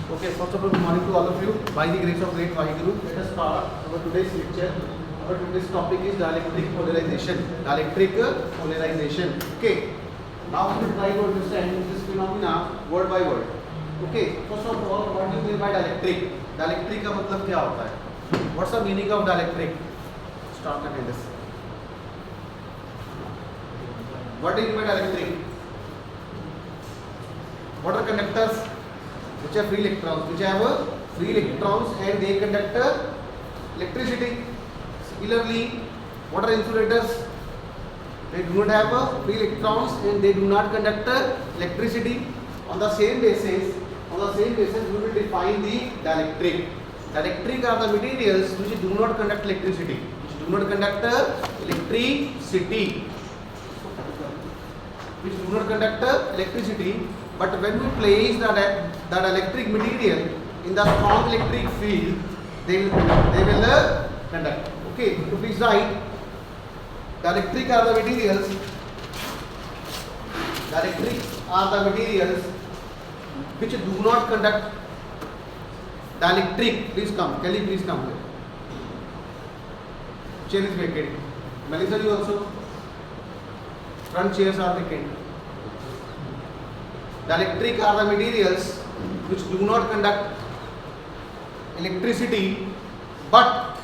Okay, first of all, good morning to all of you. By the grace of great Vaheguru, let us start our today's lecture. Our today's topic is dielectric polarization. Dielectric polarization. Okay. Now we will try to understand this phenomena word by word. Okay. First of all, what do you mean by dielectric? Dielectric का मतलब क्या होता है? What's the meaning of dielectric? Start करने this. What do you mean by dielectric? What are conductors? Which have free electrons, and they conduct electricity. Similarly, what are insulators? They do not have free electrons and they do not conduct electricity. On the same basis, we will define the dielectric. Dielectric are the materials which do not conduct electricity. But when we place that electric material in the strong electric field, they will conduct. Okay, to please write, dielectric are the materials. Which do not conduct. Dielectric, please come. Kelly, please come here. Chair is vacant. Melissa, you also. Front chairs are vacant. Dielectric are the materials which do not conduct electricity, but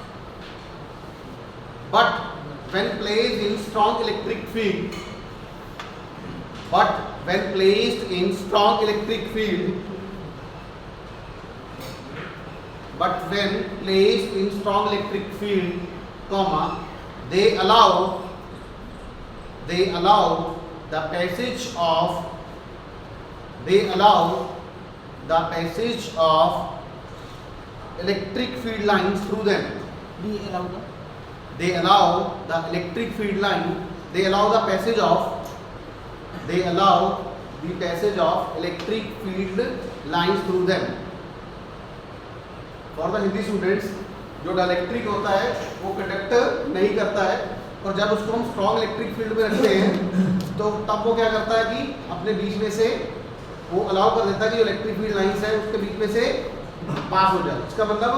when placed in strong electric field, comma, they allow the passage of electric field lines through them. They allow the passage of electric field lines through them. For the Hindi students, जो dielectric होता है वो conduct नहीं करता है, और जब उसको हम स्ट्रॉन्ग इलेक्ट्रिक फील्ड में रखते हैं तो तब वो क्या करता है कि अपने बीच में से वो अलाउ कर देता है कि जो इलेक्ट्रिक फील्ड लाइंस है उसके बीच में से पास हो जाए. इसका मतलब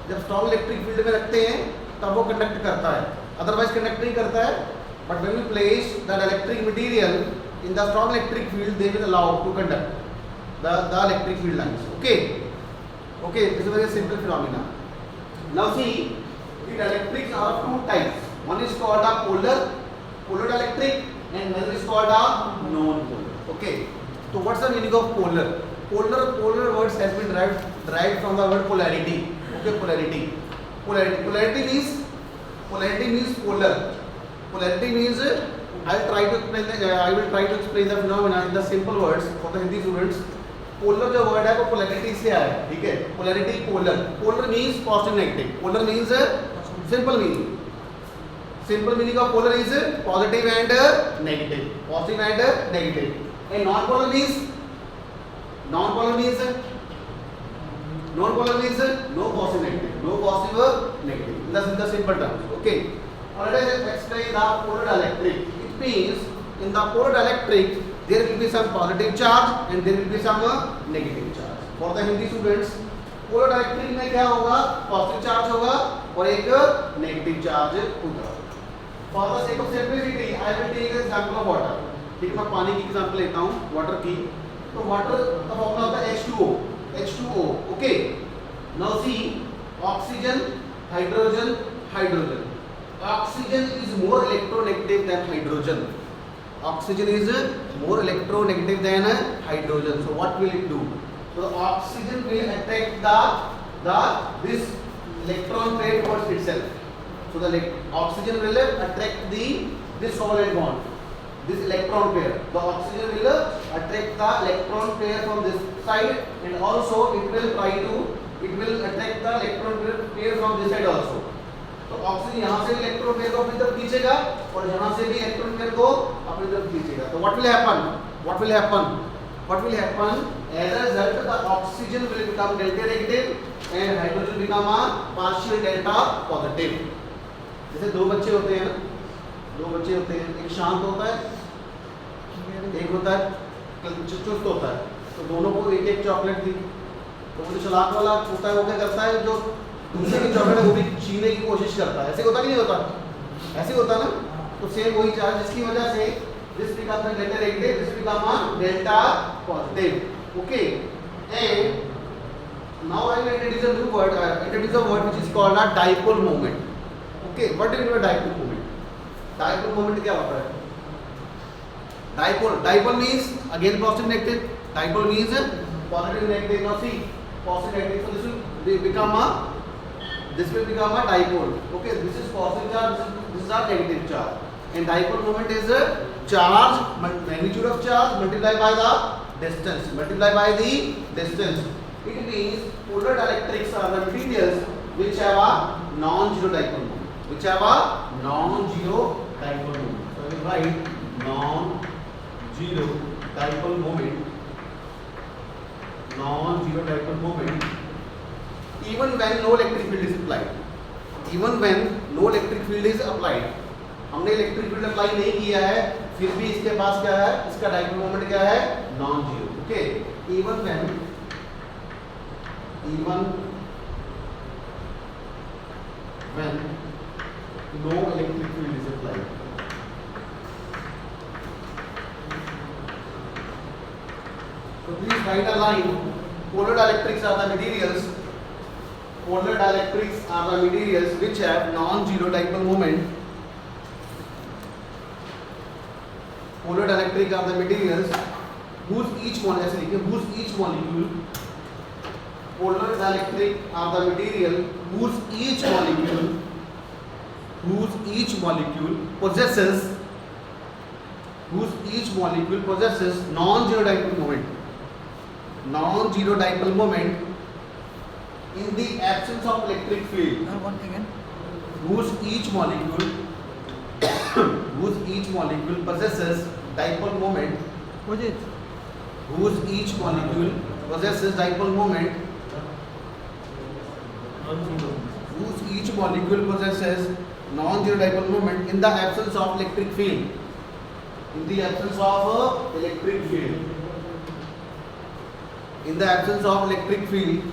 जब स्ट्रॉन्ग इलेक्ट्रिक फील्ड में रखते हैं तब वो कंडक्ट करता है, अदरवाइज कंडक्ट नहीं करता है. But when we place the electric material in the strong electric field they will allow to conduct the electric field lines. Okay, this is a very simple phenomena. Now see, the dielectrics are of two types. One is called a polar dielectric, and one is called a non-polar. Okay, so what's the meaning of polar? Polar words has been derived from the word polarity. Okay, polarity means polar. Polarity means I will try to explain the phenomena in the simple words for the Hindi students. Polar जो word है वो polarity से आया है. ठीक है, polarity, polar means positive negative. Polar means simple meaning of polar is positive and negative. And non polar means no positive negative in the simple terms. Okay, और let us explain the polar dielectric. It means in the polar dielectric there will be some positive charge and there will be some negative charge. For the Hindi students, polar dielectric में क्या होगा? Positive charge होगा और एक negative charge होगा. For the sake of simplicity, I will take an example of water. ठीक है, मैं पानी की एग्जांपल लेता हूँ, वाटर की. तो वाटर का फॉर्मूला होता है H2O. Okay, now see, oxygen, hydrogen. Oxygen is more electronegative than hydrogen. So what will it do? So the oxygen will attract this electron pair towards itself. So the oxygen will attract this covalent bond, this electron pair. The oxygen will attract the electron pair from this side, and also it will attract the electron pair from this side also. तो oxygen यहाँ से electron pair को अपनी तरफ खींचेगा और यहाँ से भी इलेक्ट्रॉन पेयर को अपनी तरफ खींचेगा. तो what will happen? As a result, the oxygen will become delta negative and hydrogen become a partial delta positive. जैसे दो बच्चे होते हैं, एक शांत होता है, एक होता है चुस्त होता है. तो दोनों को एक एक चॉकलेट दी, तो वो जो चालाक वाला होता है वो क्या करता है, जो दूसरे की चॉकलेट है वो भी छीनने की कोशिश करता है। ऐसे होता कि नहीं होता? ऐसे होता ना। तो सेम वही चार्ज जिसकी वजह से this becomes a delta negative, this becomes a delta positive. Okay, and now I will introduce a new word. Introduce a word which is called a dipole moment. Okay, what do you mean by dipole moment? Dipole moment क्या होता है? Dipole means again positive negative. Dipole means positive negative. Now see, positive negative. So this will become a dipole. Okay, this is positive charge. This is a negative charge. And dipole moment is a charge, magnitude of charge multiplied by the distance. It means polar dielectrics are the materials which have a non-zero dipole moment. So I will write non-zero dipole moment. Even when no electric field is applied. हमने electric field apply नहीं किया है, फिर भी इसके पास क्या है, इसका डाइपोल मोमेंट क्या है, non zero. Okay, even when no electric field is applied. So please write a line. Polar dielectrics are the materials which have non-zero dipole moment. Polar dielectric are the materials whose each molecule polar dielectric are the material whose each molecule possesses non-zero dipole moment in the absence of electric field. One again. Whose each molecule possesses dipole moment. What is it? Whose each molecule possesses dipole moment. Whose each molecule possesses non-zero dipole moment in the absence of electric field. In the absence of electric field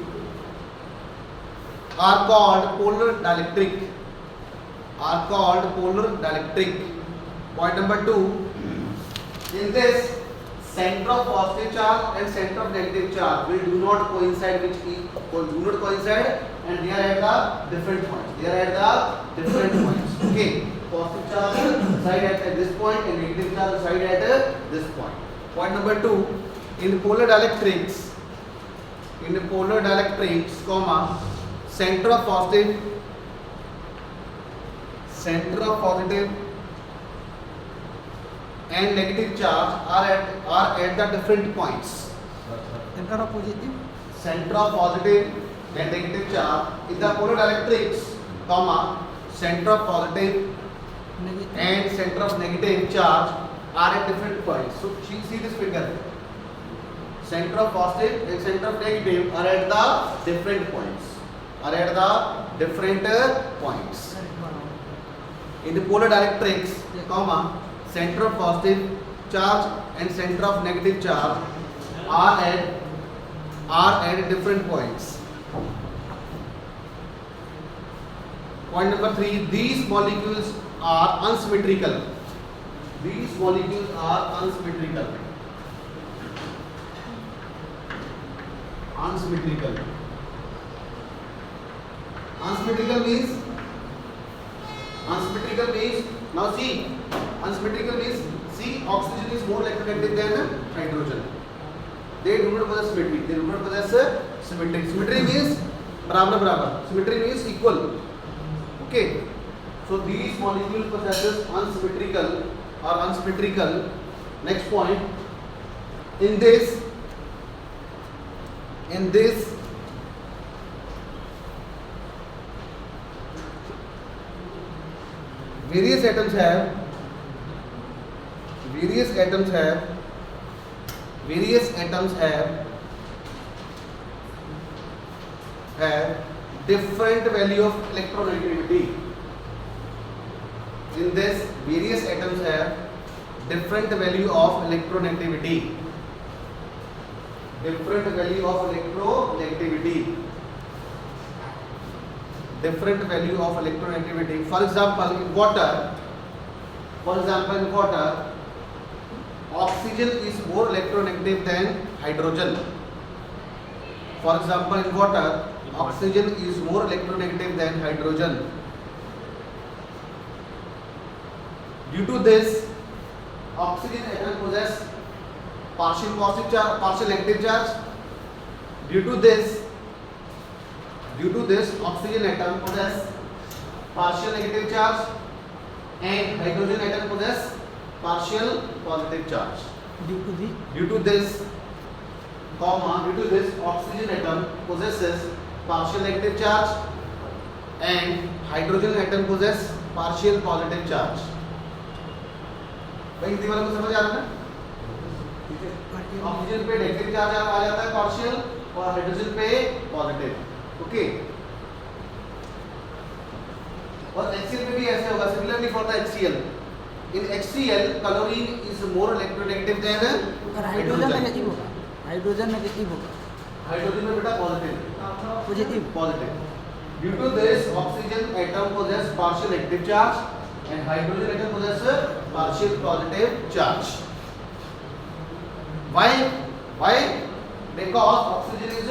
are called polar dielectric. Point number 2. In this, center of positive charge and center of negative charge will do not coincide, and they are at the different points. Okay, positive charge side at this point and negative charge side at this point. Point number 2. In polar dielectrics, center of positive and negative charge are at the different points. Center of positive and negative charge in the polar dielectrics, center of positive negative. and center of negative charge are at different points. So see this figure. Center of positive and center of negative are at the different points. In the polar dielectrics, center of positive charge and center of negative charge are at different points. Point number 3. These molecules are unsymmetrical. Unsymmetrical means now see, unsymmetrical means oxygen is more electronegative than hydrogen. They do not possess symmetry. Symmetry means barabar. Symmetry means equal. Okay, so these molecules possesses unsymmetrical. Next point. In this various atoms have different value of electronegativity. In this, various atoms have different value of electronegativity. different value of electronegativity. Different value of electronegativity. For example, in water, oxygen is more electronegative than hydrogen. For example, in water, oxygen is more electronegative than hydrogen. Due to this, oxygen atom possess partial positive charge, partial negative charge. Due to this, oxygen atom possess partial negative charge and hydrogen atom possess partial positive charge. Due to this, oxygen atom possesses partial negative charge and hydrogen atom possess partial positive charge. भाई हिंदी वालों को समझ आ रहा है ना? Oxygen पे negative charge आ जाता है पार्शियल और हाइड्रोजन पे पॉजिटिव. ओके, और HCl पे भी ऐसे होगा. Similarly for the HCl, in HCl chlorine is more electronegative than hydrogen negative होगा. हाइड्रोजन में बेटा positive. Due to this oxygen atom possess partial negative charge and hydrogen atom possess partial positive charge. Why? Because oxygen is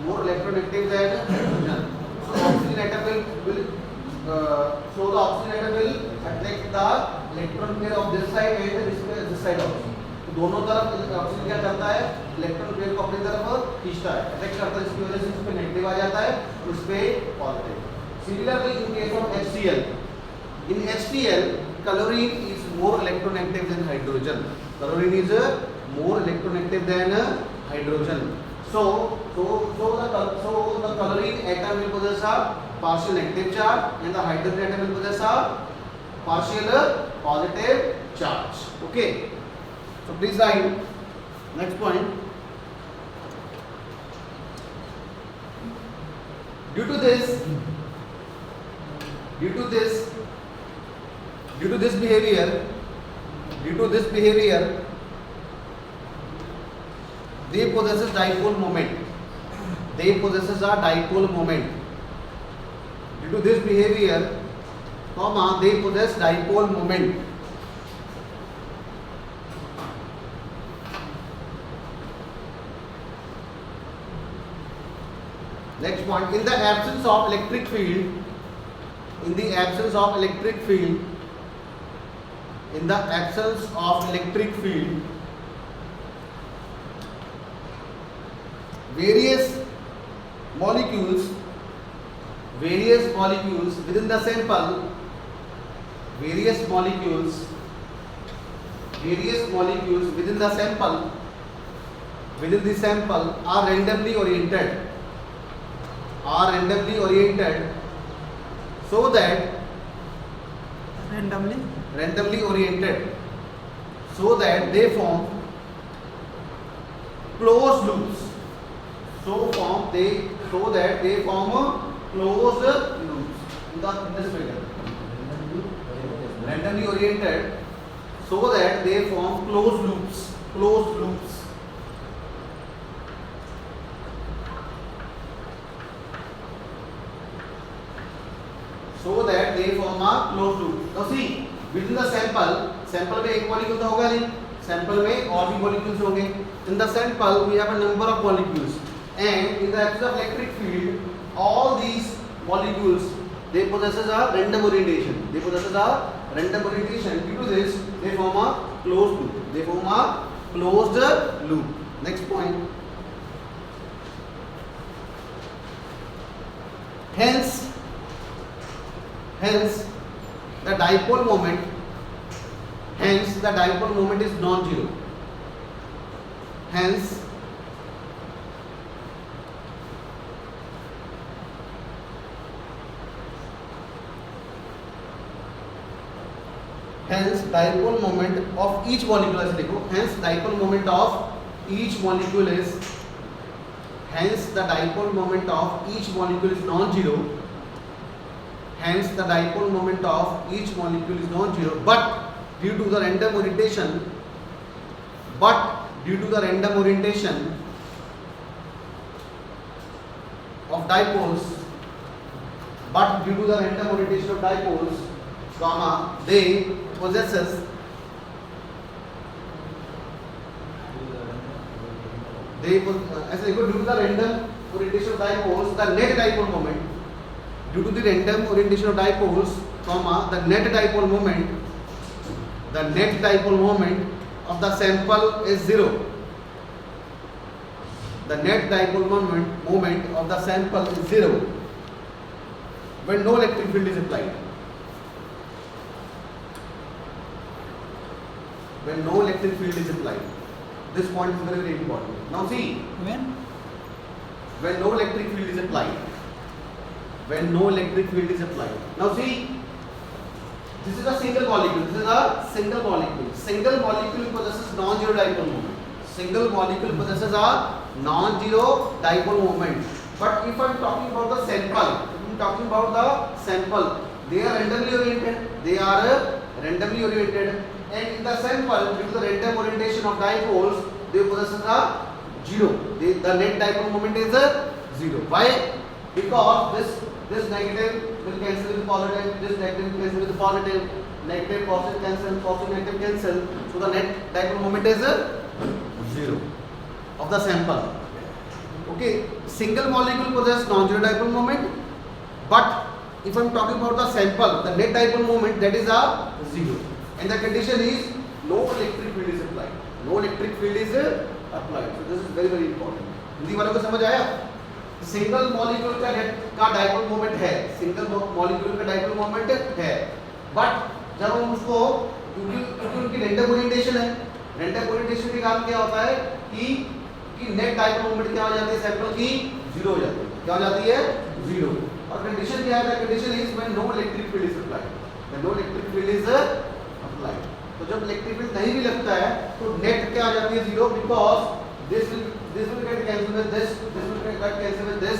more electronegative than hydrogen. So the oxygen atom will attract the electron pair of this side and this side also. तो दोनों तरफ oxygen क्या करता है? Electron pair को अपनी तरफ खींचता है, अट्रैक्ट करता है. इसकी वजह से उस पे नेगेटिव आ जाता है, उस पे positive. Similarly in case of HCl, in HCl chlorine is more electronegative than hydrogen. Chlorine is more electronegative than hydrogen. So the chlorine atom will possess a partial negative charge and the hydrogen atom will possess a partial positive charge. Okay, so please write next point. Due to this behavior, they possesses dipole moment. Due to this behavior, they possess dipole moment. Next point, in the absence of electric field, various molecules within the sample are randomly oriented so that they form closed loops. In this figure, randomly oriented so that they form closed loops. Now see, within the sample में एक molecule तो होगा नहीं, sample में और भी molecules होंगे. In the sample we have a number of molecules, and in the absence of electric field, all these molecules they possesses a random orientation. Due to this, they form a closed loop. Next point. Hence the dipole moment is non-zero. Hence dipole moment of each molecule is non-zero. Hence the dipole moment of each molecule is non-zero, but due to the random orientation of dipoles, but due to the random orientation of dipoles, comma, they possesses as due to the random orientation of dipoles, the net dipole moment, due to the random orientation of dipoles, comma, the net dipole moment of the sample is zero. The net dipole moment of the sample is zero when no electric field is applied. When no electric field is applied. This point is very, very important. Now see, when no electric field is applied. When no electric field is applied. Now see, this is a single molecule. This is a single molecule. Single molecule possesses non-zero dipole moment. Single molecule possesses a non-zero dipole moment. But if I am talking about the sample, they are randomly oriented. And in the sample, due to the random orientation of dipoles, they possess a zero. The net dipole moment is zero. Why? Because this negative will cancel with positive, this negative will cancel with positive, negative positive cancel, positive negative cancel. So the net dipole moment is zero of the sample. Okay, single molecule possesses non-zero dipole moment, but if I am talking about the sample, the net dipole moment, that is a zero. And the condition is no electric field is applied. No electric field is applied. So this is very, very important. Hindi वालों को समझ आया? Single molecule का dipole moment है, single molecule का dipole moment है, but जब हम उसको क्योंकि उनकी रैंडम ओरिएंटेशन है, रैंडम ओरिएंटेशन के कारण क्या होता है कि नेट डाइपोल मोमेंट क्या हो जाती है, सैंपल की जीरो हो जाती है. क्या हो जाती है? जीरो. और कंडीशन क्या है? Condition is when no electric field is applied. When no electric field is applied. तो जब इलेक्ट्रिक फील्ड नहीं भी लगता है तो नेट क्या आ जाती है? Zero. Because this will get cancelled with this will get cancelled with this.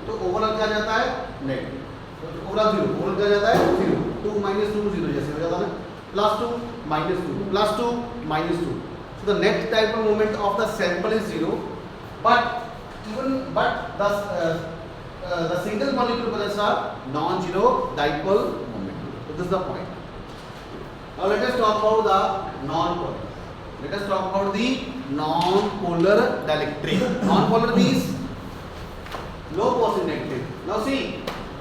तो ओवरऑल क्या जाता है? नेट. तो ओवरऑल जीरो. ओवरऑल क्या जाता है? जीरो. 2 - 2 0 जैसे हो जाता है ना. +2 -2 +2 -2. So the net dipole moment of the sample is zero, but the single molecule possesses a non-zero dipole moment. So this is the point. Now let us talk about the non-polar. Let us talk about the non-polar dielectric. Non-polar means no positive negative. Now see,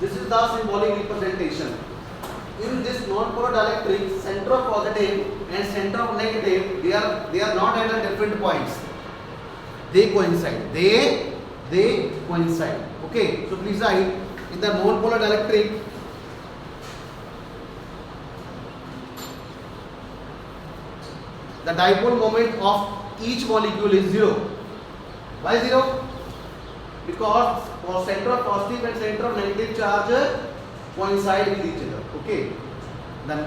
this is the symbolic representation. In this non-polar dielectric, center of positive and center of negative, they are not at different points. They coincide. They coincide. Okay. So please write in the non-polar dielectric. The dipole moment of each molecule is zero. Why zero? Because for center of positive and center of negative charge coincide with each other. Okay. Then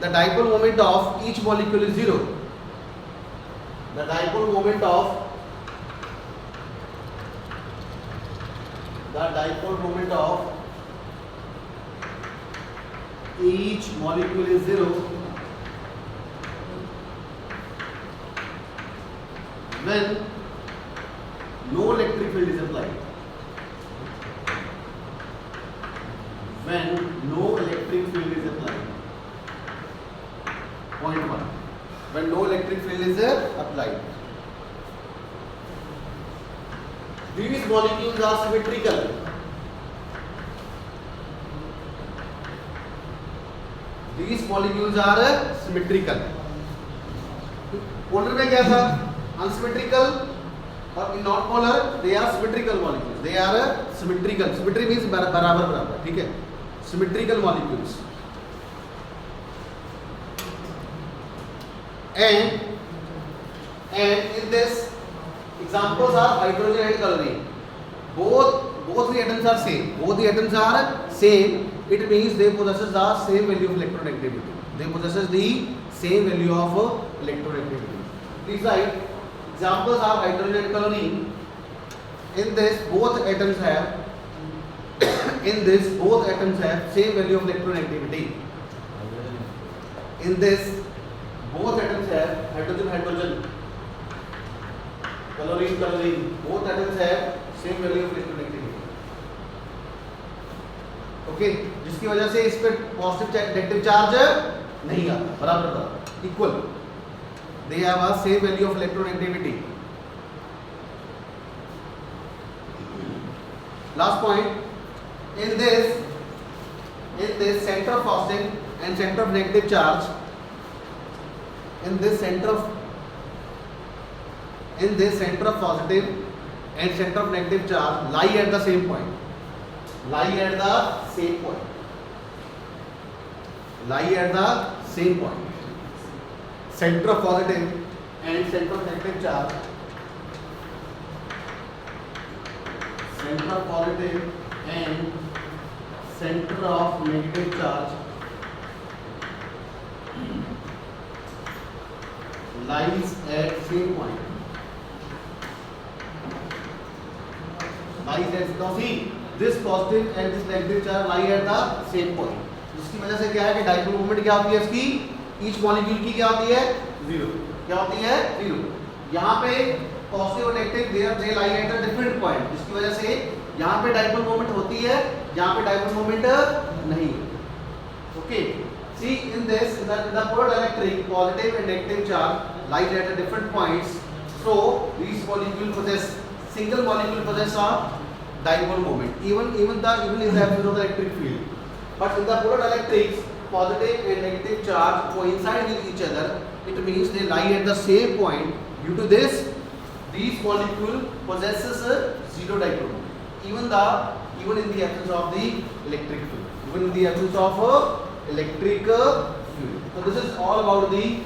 the dipole moment of each molecule is zero. The dipole moment of each molecule is zero when no electric field is applied. When no electric field is applied. Point 1. When no electric field is applied. These molecules are symmetrical. These molecules are symmetrical. Polar में क्या था? Unsymmetrical. और in not polar they are symmetrical molecules. They are symmetrical. Symmetry means बराबर. ठीक है? Symmetrical molecules. And in this examples are hydrogen and chlorine. Both the atoms are same. Both the atoms are same. It means they possesses the same value of electronegativity. They possesses the same value of electronegativity. These are examples are hydrogen and chlorine. In this both atoms have same value of electronegativity. In this both atoms have hydrogen, chlorine. Both atoms have same value of electronegativity. Okay, जिसकी वजह से इस पे positive negative charge नहीं आता, बराबर equal, they have a same value of electronegativity. Last point, in this center of positive and center of negative charge, in this center of positive and center of negative charge lie at the same point, center of positive and center of negative charge, center of positive and center of negative charge lies at same point. Lies at, now see, this positive and this negative charge lie at the same point. जिसकी वजह से क्या है कि dipole moment क्या होती है इसकी, ईच मॉलिक्यूल की क्या होती है, जीरो। क्या होती है, जीरो। यहाँ पे पॉजिटिव और negative they lie at a different point, जिसकी वजह से यहाँ पे डाइपोल मोमेंट होती है, यहाँ पे डाइपोल मोमेंट नहीं। Okay, see in this the polar electric positive and negative charge lies at a different points, so these molecule possess, single molecule possess a dipole moment, even in the absence of the electric field. But in the polar electrics, positive and negative charge coincide with each other. It means they lie at the same point. Due to this, these molecule possesses a zero dipole moment. Even in the absence of the electric field. Even in the absence of electric field. So this is all about the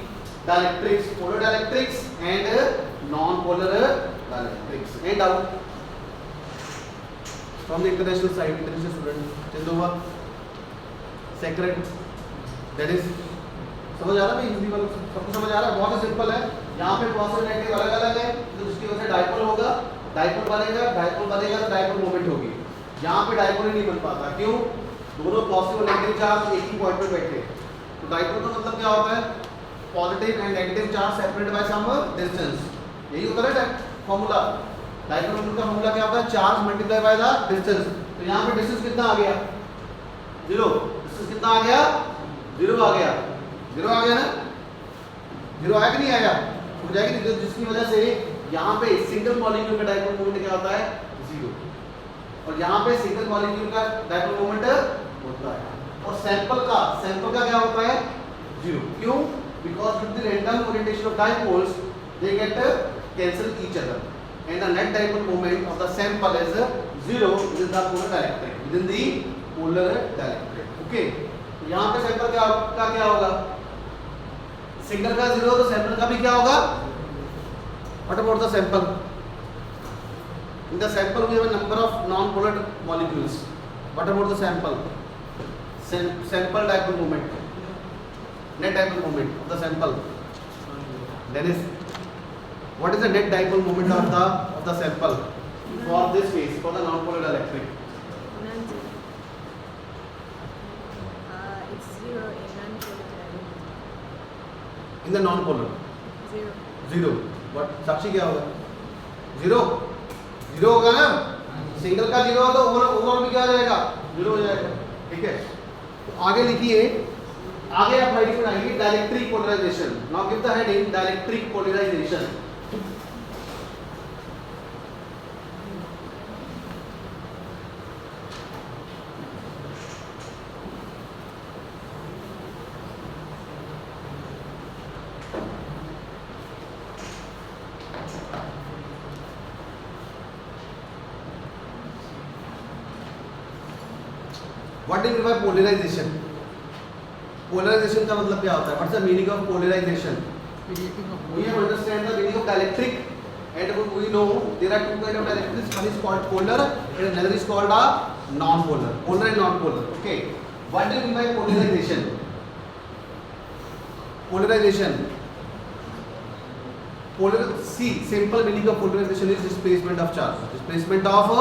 dielectrics, polar dielectrics and non-polar dielectrics. And out from the international side, international student, Chandova, sacred, that is, समझ आ रहा है हिंदी वालों सबको समझ आ रहा है, बहुत ही simple है। यहाँ पे पॉजिटिव नेगेटिव अलग अलग है, तो जिसकी वजह से डाइपोल होगा, डाइपोल बनेगा तो डाइपोल मोमेंट होगी। यहाँ पे डाइपोल ही नहीं बन पाता, क्यों? दोनों पॉजिटिव और नेगेटिव चार्ज एक ही पॉइंट पे बैठे। तो डाइपोल का मतलब क्या होता है, positive and negative charge separated by some distance, यही होता है फॉर्मूला। डाइपोल मोमेंट का फॉर्मूला क्या होता है, charge multiply by the distance. तो यहाँ पे डिस्टेंस कितना आ गया, जीरो। डिस्टेंस कितना आ गया, जीरो आ गया। जीरो आ गया ना, जीरो आया कि नहीं आया, हो जाएगी, जिसकी वजह से यहाँ पे सिंगल मॉलिक्यूल का डाइपोल मोमेंट क्या होता है, जीरो, और यहाँ पे सिंगल मॉलिक्यूल का डाइपोल मोमेंट होता है। और सैंपल का क्या होता है, जीरो। क्यों? Because with the random orientation of dipoles they get cancel each other and the net dipole moment of the sample is zero with the polar dielectric, with in the polar dielectric. Okay, तो यहाँ पे sample का क्या होगा, single का zero, तो sample का भी क्या होगा, what about the sample? In the sample we have a number of non-polar molecules. What about the sample? Sample dipole moment, net dipole moment of the sample. Then is, what is the net dipole moment of the sample for this case, for the non-polar dielectric? It's zero in non-polar dielectric. In the non-polar, Zero. What? साक्षी क्या होगा, zero होगा ना, single का zero तो overall भी क्या हो जाएगा, जीरो हो जाएगा। ठीक है, तो आगे लिखिए, आगे आप राइटिंग बनाइए dielectric polarisation. Now give the heading dielectric polarisation. What do you mean by polarization? Polarization का मतलब क्या होता है? What's the meaning of polarization? We have understand the meaning of dielectric, and we know there are two kinds of dielectrics. One is called polar, and another is called a non-polar. Polar and non-polar. Okay. What do you mean by polarization? Polarization. See, simple meaning of polarization is displacement of charge. Displacement of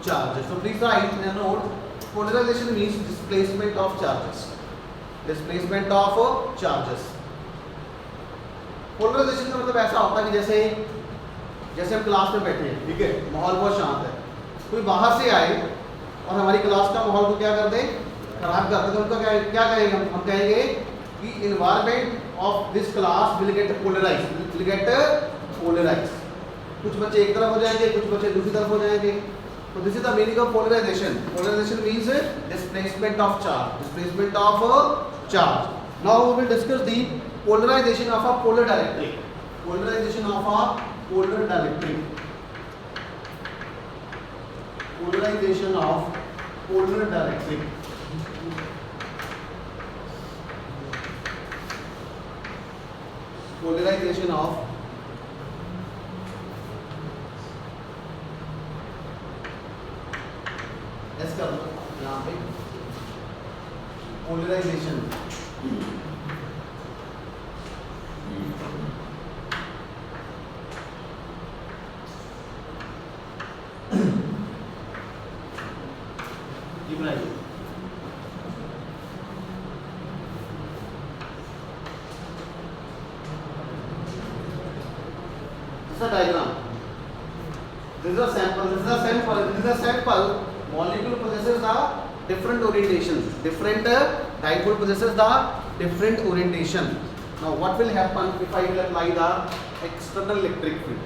charges. So please write in a note. Polarization means displacement of charges. Displacement of charges. Polarization का मतलब ऐसा होता है कि जैसे हम class में बैठे हैं, ठीक है, माहौल बहुत शांत है, कोई बाहर से आए और हमारी क्लास का माहौल को क्या कर दे, खराब करते हैं तो उनका क्या कहेंगे हम कहेंगे कि environment of this class will get polarise. कुछ बच्चे एक तरफ हो जाएंगे, कुछ बच्चे दूसरी तरफ हो जाएंगे। तो this is the meaning of polarisation. Polarisation means displacement of charge. Now we will discuss the polarisation of a polar dielectric. Polarization of a polar dielectric. Polarization of polar dielectric. Polarization of ऐसे कर लो यहाँ पे polarisation Ibrahim this is a diagram. This is a sample. This is a sample. This is a sample. Molecule possesses the different orientations. Different dipole possesses the different orientation. Now, what will happen if I will apply the external electric field?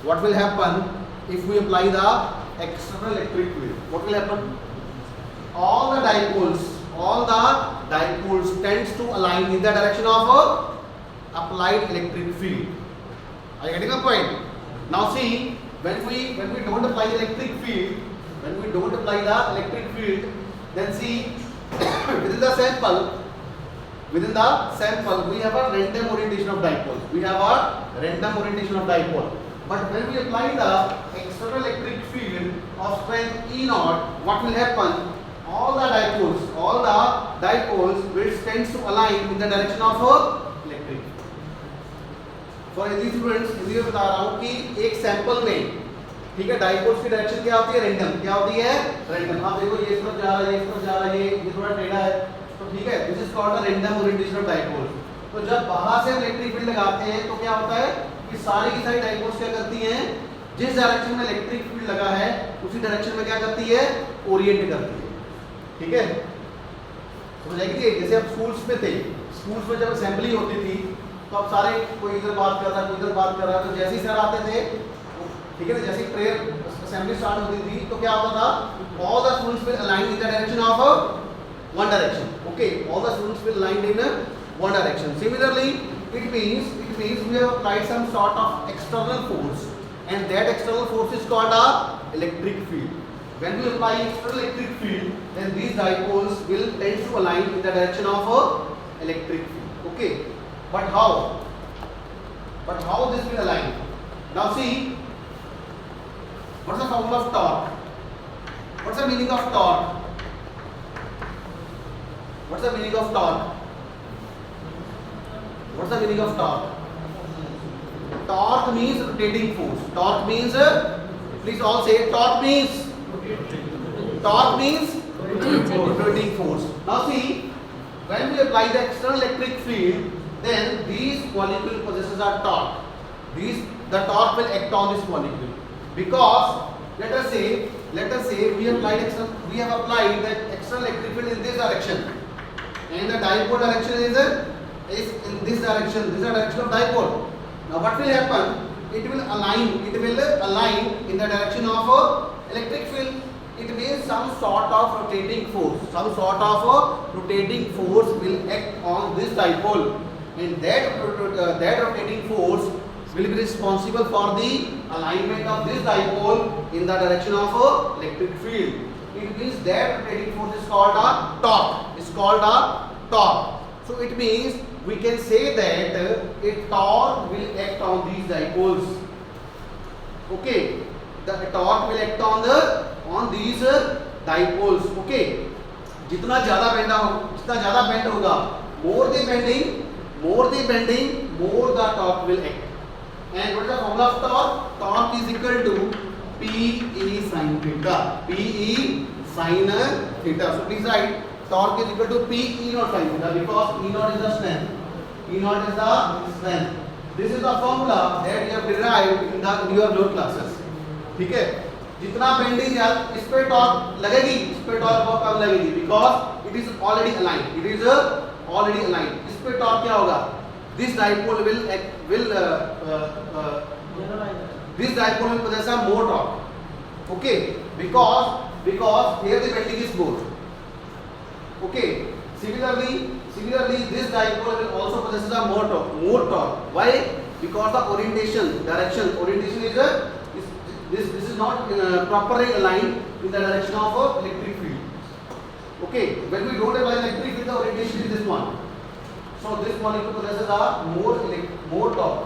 What will happen if we apply the external electric field? What will happen? All the dipoles tends to align in the direction of applied electric field. Are you getting the point? Now see, when we don't apply the electric field, then see within the sample we have a random orientation of dipole. But when we apply the external electric field of strength E naught, what will happen? All the dipoles will tend to align in the direction of electric. For these students, इसलिए बता रहा हूँ कि एक sample में, ठीक है, dipoles की डायरेक्शन क्या होती है? रैंडम। क्या होती है? रैंडम। आप देखो ये इस तरफ जा रहा है, ये इस तरफ जा रहा है, ये थोड़ा टेढ़ा है, तो ठीक है, this is called the random orientation of dipoles. तो जब बाहर से हम इलेक्ट्रिक फील्ड लगाते हैं तो क्या होता है कि सारी की सारी डाइपोल्स क्या करती हैं? जिस डायरेक्शन में इलेक्ट्रिक फील्ड लगा है उसी डायरेक्शन में क्या करती है? ओरिएंट करती है। ठीक है, समझ आएगी? जैसे आप स्कूल्स में थे, स्कूल्स में जब असेंबली होती थी तो अब सारे कोई इधर बात कर रहा है, कोई इधर बात कर रहा है, तो जैसे ही सर आते थे, ठीक है ना, जैसे ही प्रेयर असेंबली स्टार्ट होती थी तो क्या होता था? All the students will align in the direction of one direction. Okay, all the students will align in one direction. Similarly it means we have applied some sort of external force, and that external force is called a electric field. When we apply external electric field, then these dipoles will tend to align in the direction of electric field. Okay, but how this will align? Now see, what's the formula of torque? What's the meaning of torque? What's the meaning of torque? What's the meaning of torque? Torque means rotating force. Torque means, please all say, torque means rotating force. Now see, when we apply the external electric field, then these molecule possesses a torque. The torque will act on this molecule because let us say we have applied the external electric field in this direction, and the dipole direction is in this direction. This is the direction of dipole. Now what will happen? It will align in the direction of electric field. It means some sort of rotating force will act on this dipole, and that rotating force will be responsible for the alignment of this dipole in the direction of electric field. It means that rotating force is called a torque. So it means we can say that a torque will act on these dipoles. Okay, the torque will act on these dipoles. Okay, जितना ज़्यादा bend होगा, more the bending, more the torque will act. And what is the formula of torque? Torque is equal to PE sin theta. So please write torque is equal to PE naught sin theta because E naught is the strength. This is the formula that you have derived in your lower classes. ठीक है? जितना bending है इस पे torque लगेगी, इस पे torque बहुत कम लगेगी, because it is already aligned, it is already aligned. इस पे टॉर्क क्या होगा, this dipole will possess a more torque, okay, because here the bending is more, okay. Similarly this dipole will also possess a more torque. Why? Because the orientation is this is not properly aligned in the direction of electric field, okay. When we don't apply electric field, the orientation is this one, so this molecule possesses a more torque.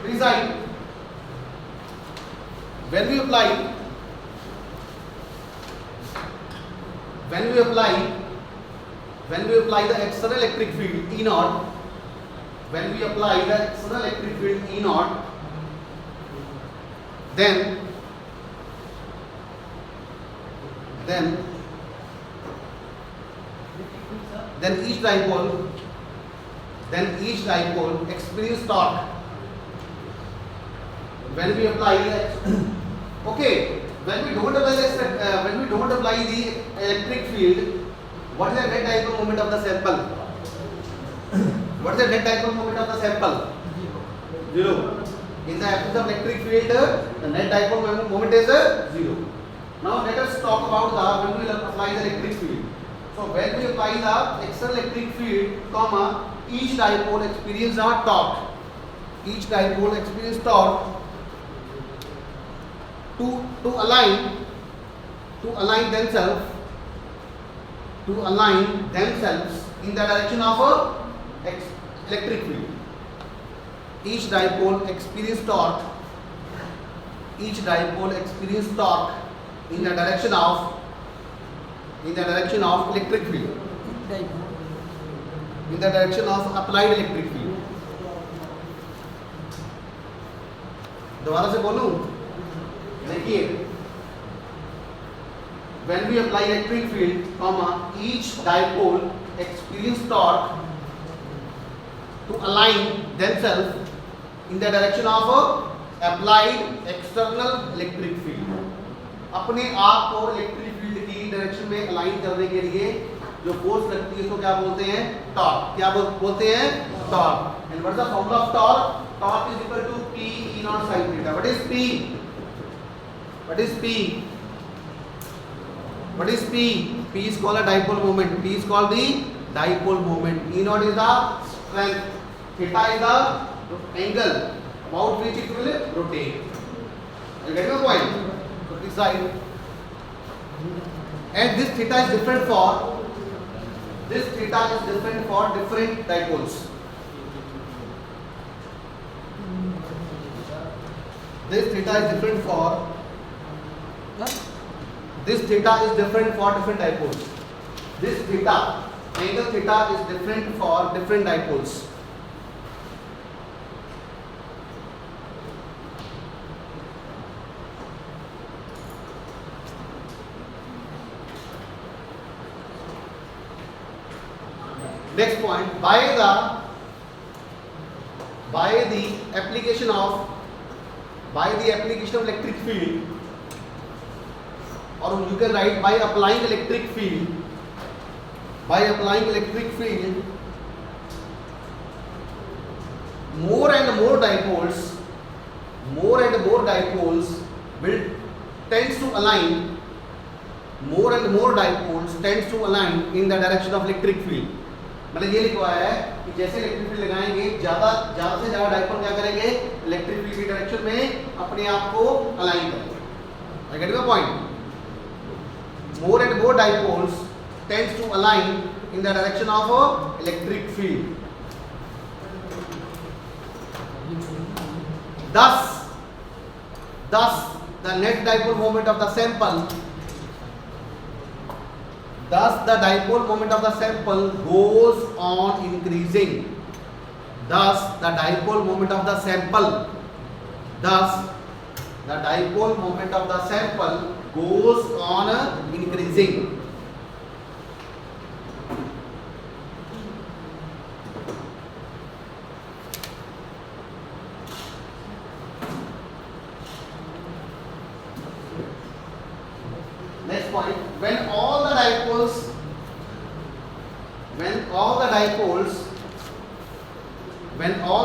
Design. When we apply the external electric field E naught, when we apply the external electric field E naught, then each dipole experience torque. When we apply okay, when we don't apply the electric field, what is the net dipole moment of the sample? What is the net dipole moment of the sample? Zero. In the absence of electric field, the net dipole moment is zero. Now let us talk about when we apply the electric field. So when we apply the external electric field, comma, each dipole experience a torque. Each dipole experience torque to align themselves in the direction of electric field. Each dipole experience torque in the direction of electric field, in the direction of applied electric field. दोबारा से बोलूं, देखिए, when we apply electric field, comma, each dipole experience torque to align themselves in the direction of applied external electric field. अपने आप को electric field की direction में align करने के लिए जो फोर्स लगती है उसको क्या बोलते हैं, टॉर्क. क्या बोलते हैं, torque. And what is the formula of torque? Torque is equal to P E naught sin theta. What is P? What is P? What is P? P is called a dipole moment. P is called the dipole moment. E naught is the strength. Theta is the angle about which it will rotate. Are you getting the point? So this side. And this theta is different for different dipoles. This theta is different for different dipoles. This theta, angle theta is different for different dipoles. Next point, by the application of electric field, or you can write by applying electric field, more and more dipoles will tends to align in the direction of electric field. मतलब ये लिखा है कि जैसे electric field लगाएंगे, ज्यादा से ज्यादा डाइपोल क्या करेंगे, इलेक्ट्रिक फील्ड की डायरेक्शन में अपने आप को अलाइन करेंगे. I get your point? More and more dipoles tends to align in the direction of electric field. Thus the net dipole moment of the sample goes on increasing. Thus the dipole moment of the sample goes on increasing.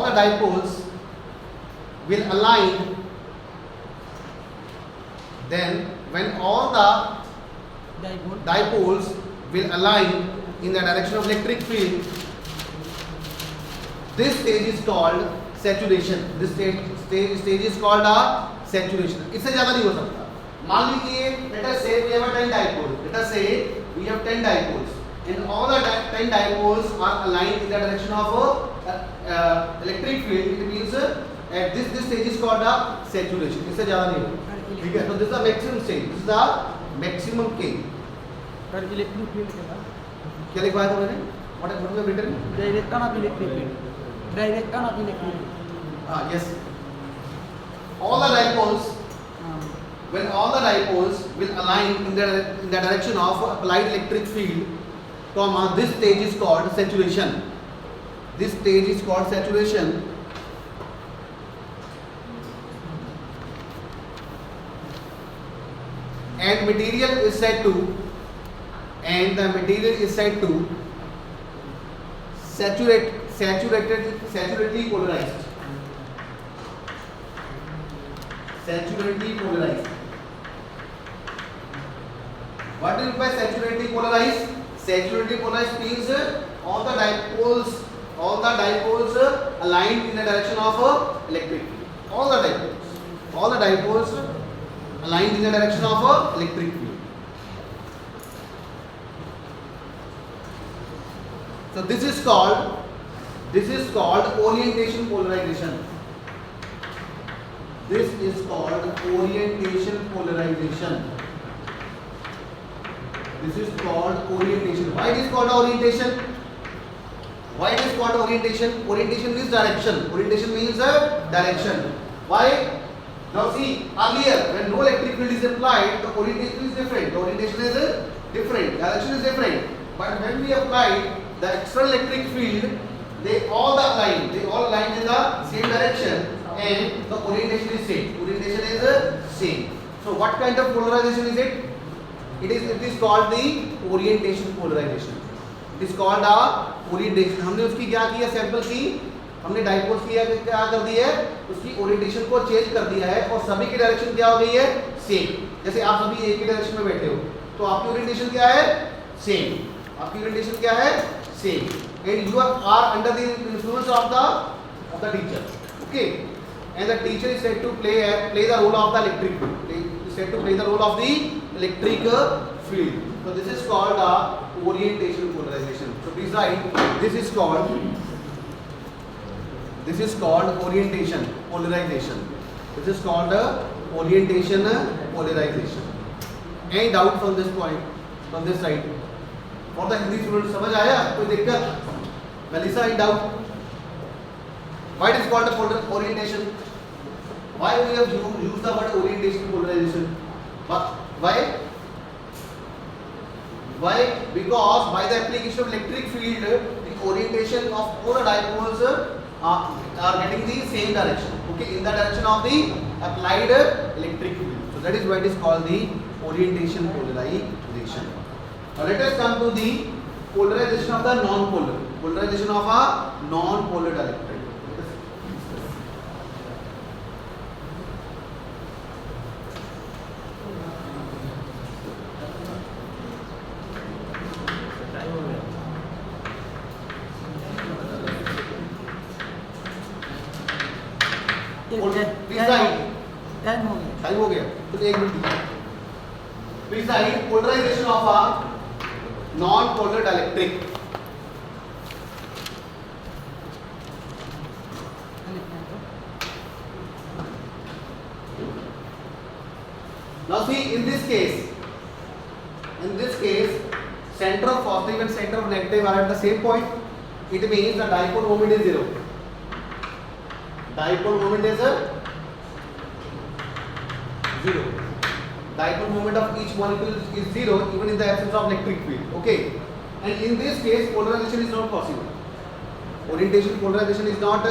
the dipoles will align, then when all the Dipole. dipoles will align in the direction of electric field, this stage is called saturation. This stage is called a saturation. इससे ज़्यादा नहीं हो सकता. मान लीजिए let us say we have 10 dipoles. Let us say we have 10 dipoles and all the 10 dipoles are aligned in the direction of electric field. It means at this stage is called a saturation. इससे ज़्यादा नहीं होगा. ठीक है. So this is the maximum stage. This is the maximum K. Sir electric field के बाद क्या लिखवाया था मैंने? What have you written? Direction of electric field. Direction of electric field. Yes. All the dipoles, when all the dipoles will align in the direction of applied electric field, comma, this stage is called saturation. This stage is called saturation. And material is said to, and the material is said to saturatedly polarized. Saturatedly polarized. What do you mean by saturatedly polarized? Saturatedly polarized means all the dipoles aligned in the direction of electric field. All the dipoles aligned in the direction of electric field. So this is called orientation polarization. This is called orientation polarization. This is called orientation. Why it is called orientation? Why it is called orientation? Orientation means direction. Orientation means direction. Why? Now see, earlier when no electric field is applied, the orientation is different. The orientation is different. Direction is different. But when we apply the external electric field, they all align in the same direction, and the orientation is same. Orientation is same. So what kind of polarization is it? It is called the orientation polarization. It is called a orientation. हमने उसकी क्या किया? Sample की हमने dipoles किया, क्या कर दिया है? उसकी ओरिएंटेशन को चेंज कर दिया है और सभी की डायरेक्शन क्या हो गई है? सेम. जैसे आप सभी एक ही डायरेक्शन में बैठे हो तो आपकी ओरिएंटेशन क्या है? सेम. आपकी ओरिएंटेशन क्या है? Same. And you are under the influence of the teacher. Okay. And the teacher is said to play the role of the electric field. Is said to play the role of the electric field. So this is called orientation polarization. So please write, this is called orientation polarization. This is called orientation polarization. Any doubt from this point, from this side? For the Hindi student, समझ आया? कोई दिक्कत? Melissa, any doubt? Why it is called orientation? Why we have used the word orientation polarization? Why? Because by the application of electric field, the orientation of all the dipoles are getting the same direction. Okay, in the direction of the applied electric field. So that is why it is called the orientation polarization. Now let us come to the polarization of the non-polar. Polarization of a non-polar dielectric. Time हो गया तो एक minute दीजिए. Please write polarization of a non-polar dielectric. Now see, in this case, center of positive and center of negative are at the same point. It means the dipole moment is zero. Dipole moment is zero. Dipole moment of each molecule is zero even in the absence of electric field. Okay. And in this case, polarization is not possible. Orientation polarization is not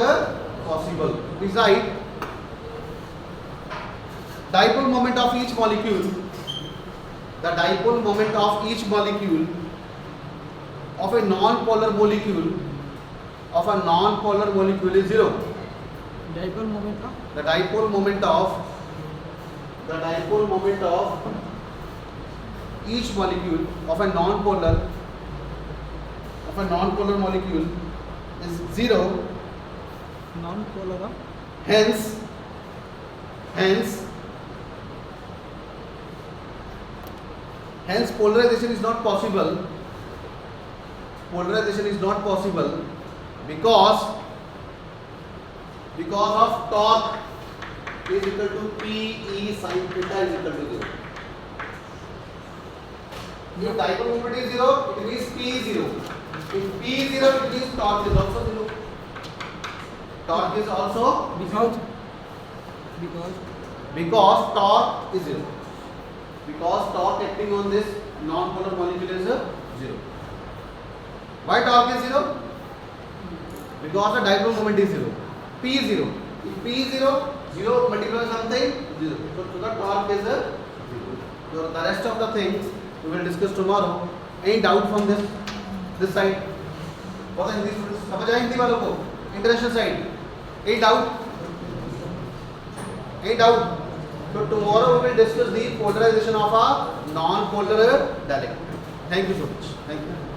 possible. Please write dipole moment of each molecule. The dipole moment of each molecule of a non-polar molecule is 0. Dipole moment of The dipole moment of each molecule of a non-polar molecule is 0. non-polar of Hence polarization is not possible. Polarization is not possible because of torque is equal to Pe sin theta is equal to 0. If dipole moment is 0, it means P is 0. If P is 0, it means torque is also 0. Torque is also because torque is 0. Because torque acting on this non-polar molecule is 0. Why torque is 0? Because the dipole moment is 0. P is 0. If P is 0, 0 multiplied by something 0. So the torque is 0. So the rest of the things we will discuss tomorrow. Any doubt from this side? What are these students? समझ आए हिंदी वालों को? International side. Any doubt? So tomorrow we will discuss the polarization of a non-polar dielectric. Thank you so much. Thank you.